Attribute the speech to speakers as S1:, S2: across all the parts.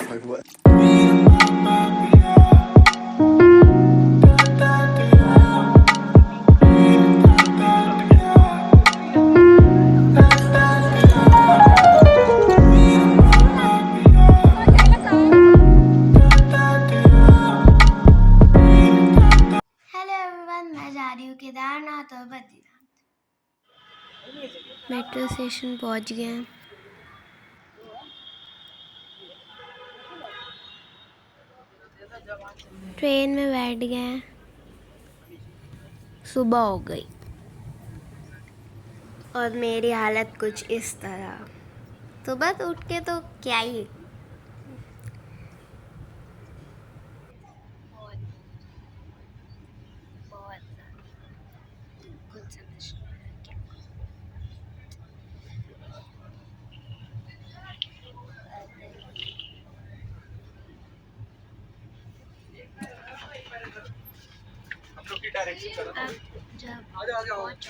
S1: Like what?
S2: Hello everyone, मैं जा रही हूँ केदारनाथ और बद्रीनाथ। मेट्रो स्टेशन पहुँच गए हैं। ट्रेन में बैठ गए हैं। सुबह हो गई और मेरी हालत कुछ इस तरह। सुबह तो उठ के तो क्या ही। बहुत कुछ समझ नहीं आ रहा क्या। अब जब पहुँचूंगी तो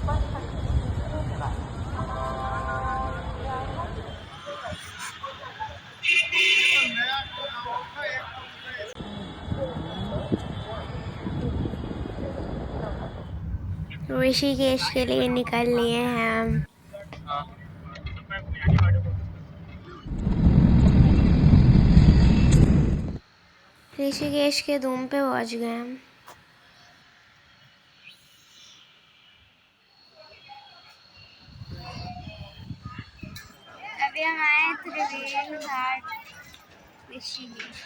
S2: बस अभी के लिए बाय बाय। तो पहुँच जाएगी तब तक। ऋषिकेश के लिए निकल लिए हैं हम। ऋषिकेश के रूम पे पहुंच गए हम। अभी हम आए त्रिवेणी घाट ऋषिकेश।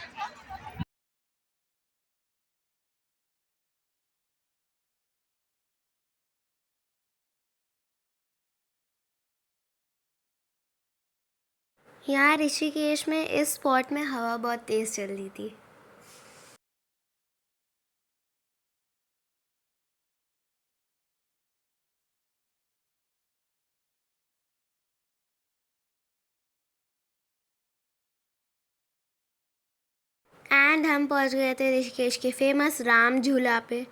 S2: यहाँ ऋषिकेश में इस स्पॉट में हवा बहुत तेज़ चल रही थी। एंड हम पहुँच गए थे ऋषिकेश के फेमस राम झूला पे।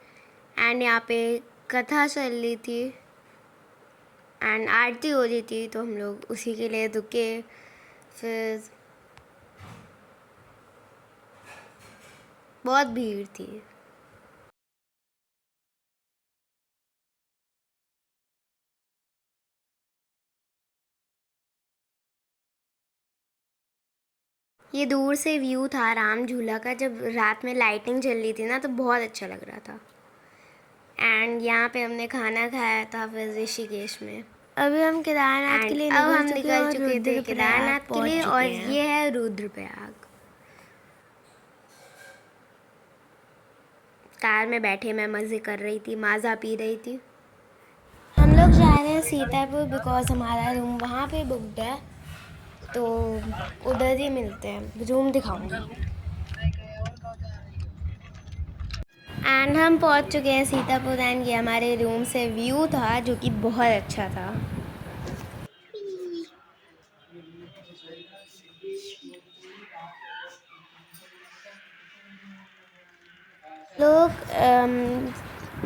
S2: एंड यहाँ पे कथा चल रही थी एंड आरती हो रही थी, तो हम लोग उसी के लिए रुके। फिर बहुत भीड़ थी। ये दूर से व्यू था राम झूला का। जब रात में लाइटिंग चल रही थी ना, तो बहुत अच्छा लग रहा था। एंड यहाँ पे हमने खाना खाया था फिर ऋषिकेश में। अभी हम केदारनाथ के लिए निकल चुके थे केदारनाथ के लिए, और ये है रुद्रप्रयाग। कार में बैठे मैं मज़े कर रही थी, माज़ा पी रही थी। हम लोग जा रहे हैं सीतापुर बिकॉज हमारा रूम वहाँ पे बुकड है, तो उधर ही मिलते हैं। रूम दिखाऊंगी। एंड हम पहुँच चुके हैं सीतापुर। एंड ये हमारे रूम से व्यू था जो कि बहुत अच्छा था। लोग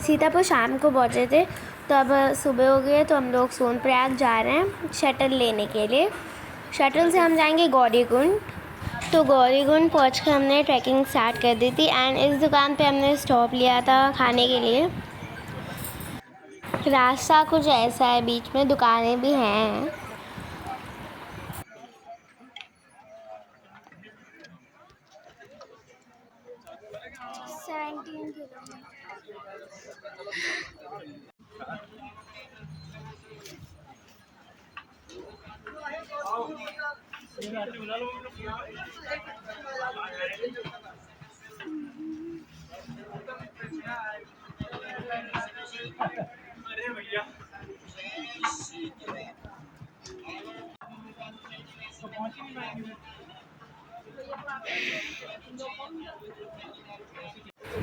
S2: सीतापुर शाम को पहुँचे थे, तो अब सुबह हो गई, तो हम लोग सोनप्रयाग जा रहे हैं शटल लेने के लिए। शटल से हम जाएंगे गौरीकुंड। तो गौरीकुंड पहुँच कर हमने ट्रैकिंग स्टार्ट कर दी थी। एंड इस दुकान पे हमने स्टॉप लिया था खाने के लिए। रास्ता कुछ ऐसा है, बीच में दुकानें भी हैं।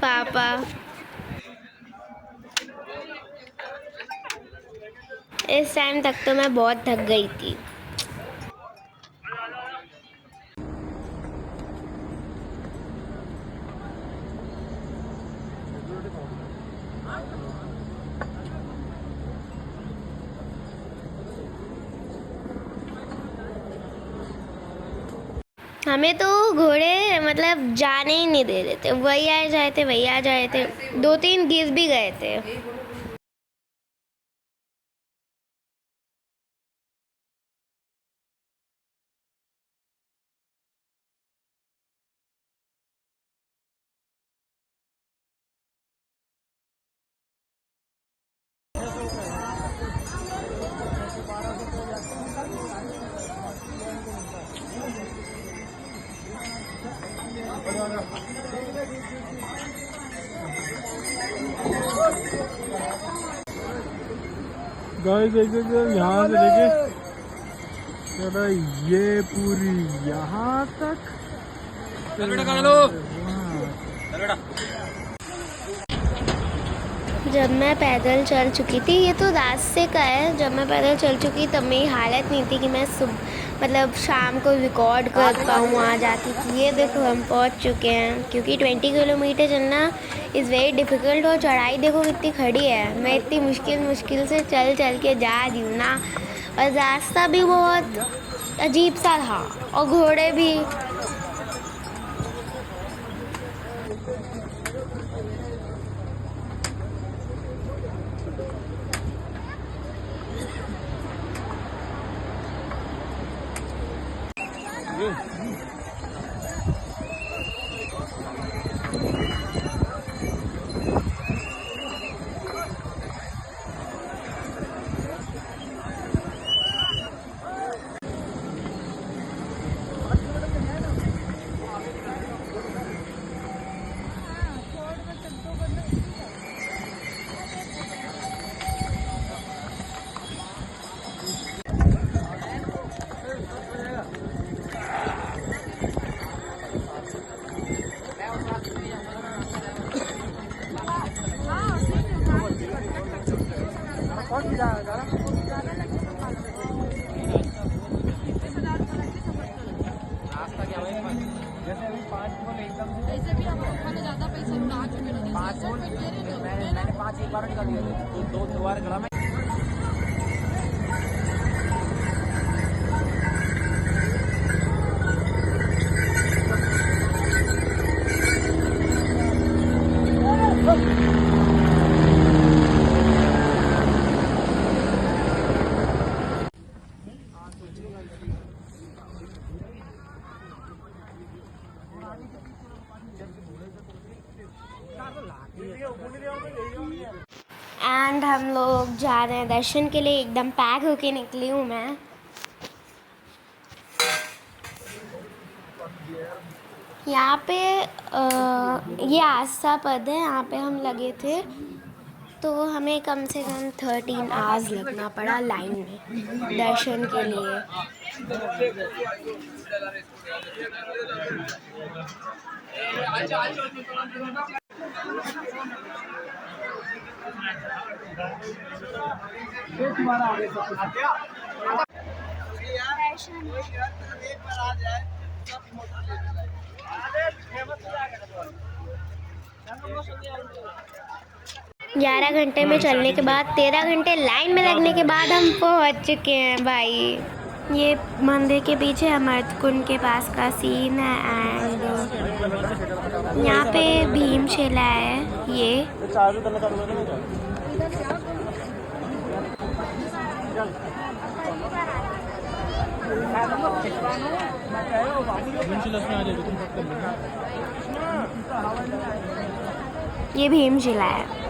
S2: पापा इस टाइम तक तो मैं बहुत थक गई थी। हमें तो घोड़े मतलब जाने ही नहीं दे रहे थे, वही आ जाए थे वही आ जाए थे, 2-3 गिर भी गए थे।
S1: गाइस देख सकते हो यहाँ से लेके चलो ये पूरी यहाँ तक।
S2: जब मैं पैदल चल चुकी थी, ये तो रास्ते का है, जब मैं पैदल चल चुकी तब मेरी हालत नहीं थी कि मैं मतलब शाम को रिकॉर्ड कर पाऊँ वहाँ जाके कि ये देखो हम पहुँच चुके हैं, क्योंकि 20 किलोमीटर चलना इज़ वेरी डिफ़िकल्ट। और चढ़ाई देखो कितनी खड़ी है, मैं इतनी मुश्किल से चल के जा रही हूँ ना। और रास्ता भी बहुत अजीब सा था, और घोड़े भी।
S3: ऐसे भी हम लोग मैंने ज्यादा पैसे उड़ा चुके हैं, 5 मैंने 5 एक बार निकाल दिए थे, तो 2 बार गला में।
S2: एंड हम लोग जा रहे हैं दर्शन के लिए, एकदम पैक होके निकली हूँ मैं। यहाँ पे ये आस्था पद है, यहाँ पे हम लगे थे, तो हमें कम से कम 13 आवर्स लगना पड़ा लाइन में दर्शन के लिए। 11 घंटे में चलने के बाद, 13 घंटे लाइन में लगने के बाद हम पहुंच चुके हैं भाई। ये मंदिर के पीछे अमृत कुंड के पास का सीन है। एंड यहाँ पे भीमशिला है ये। ये भीमशिला है।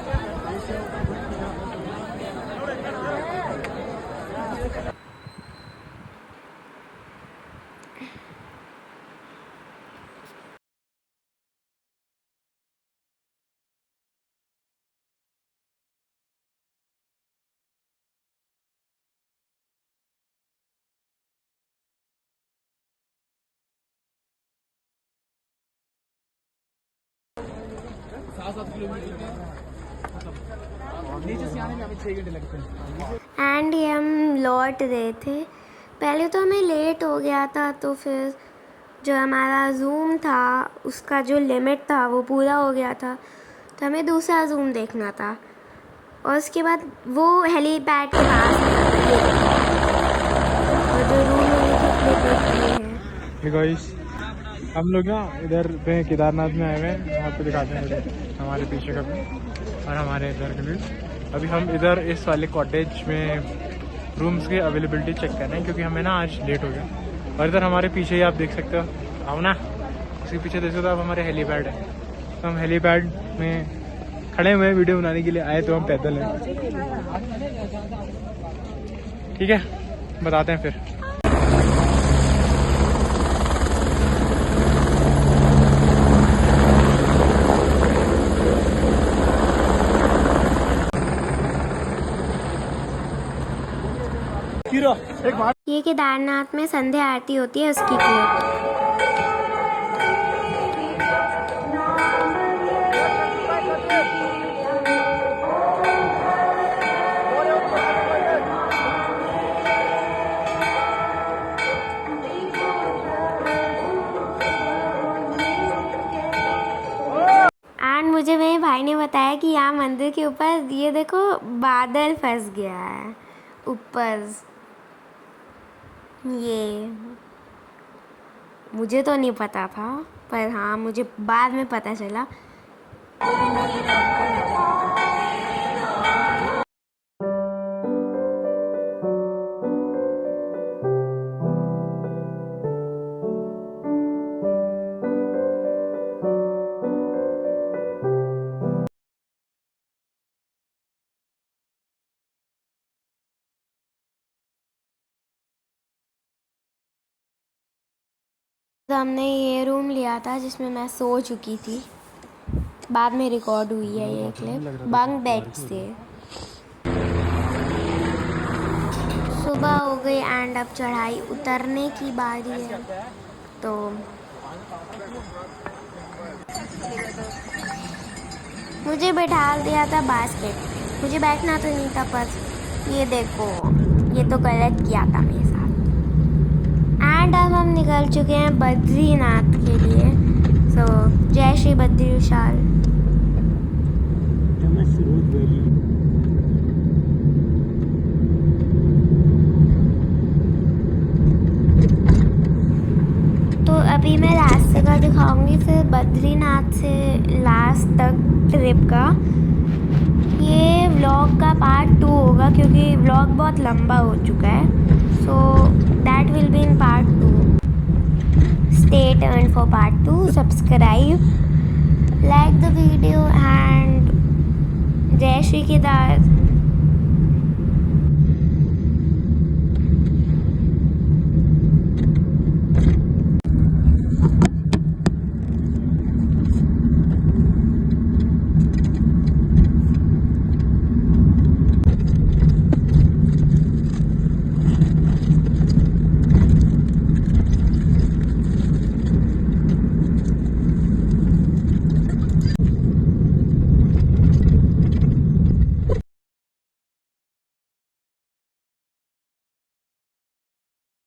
S1: 7 किलोमीटर के नीचे से आने में हमें 6 घंटे लगते हैं।
S2: एंड ये हम लौट रहे थे। पहले तो हमें लेट हो गया था, तो फिर जो हमारा जूम था उसका जो लिमिट था वो पूरा हो गया था, तो हमें दूसरा जूम देखना था। और उसके बाद वो हेलीपैड के पास था, और जो रूम लेने की क्लिप हैं।
S1: गाइस हम लोग ना इधर पे केदारनाथ में आए हुए हैं, आपको दिखाते हैं इधर हमारे पीछे का भी और हमारे इधर का भी। अभी हम इधर इस वाले कॉटेज में रूम्स की अवेलेबिलिटी चेक कर रहे हैं, क्योंकि हमें ना आज लेट हो गया। और इधर हमारे पीछे ही आप देख सकते हो, आओ ना, उसके पीछे देख सकते हो आप, हमारे हेलीपैड है। तो हम हेलीपैड में खड़े हुए हैं वीडियो बनाने के लिए। आए तो हम पैदल हैं। ठीक है, बताते हैं फिर।
S2: ये केदारनाथ में संध्या आरती होती है, उसकी क्लिप। एंड मुझे मेरे भाई ने बताया कि यहाँ मंदिर के ऊपर ये देखो बादल फंस गया है ऊपर। ये मुझे तो नहीं पता था, पर हाँ मुझे बाद में पता चला। तो हमने ये रूम लिया था जिसमें मैं सो चुकी थी, बाद में रिकॉर्ड हुई है ये क्लिप बंक बेड से। सुबह हो गई एंड अब चढ़ाई उतरने की बारी है। तो मुझे बैठा दिया था बास्केट, मुझे बैठना तो नहीं था, पर ये देखो ये तो गलत किया था मेरे साथ। एंड अब हम निकल चुके हैं बद्रीनाथ के लिए। सो जय श्री बद्री विशाल। तो अभी मैं रास्ते का दिखाऊंगी, फिर बद्रीनाथ से लास्ट तक ट्रिप का। ये व्लॉग का पार्ट 2 होगा, क्योंकि व्लॉग बहुत लंबा हो चुका है। So that will be in part 2। Stay tuned for part 2। Subscribe, like the video and जय श्री केदार।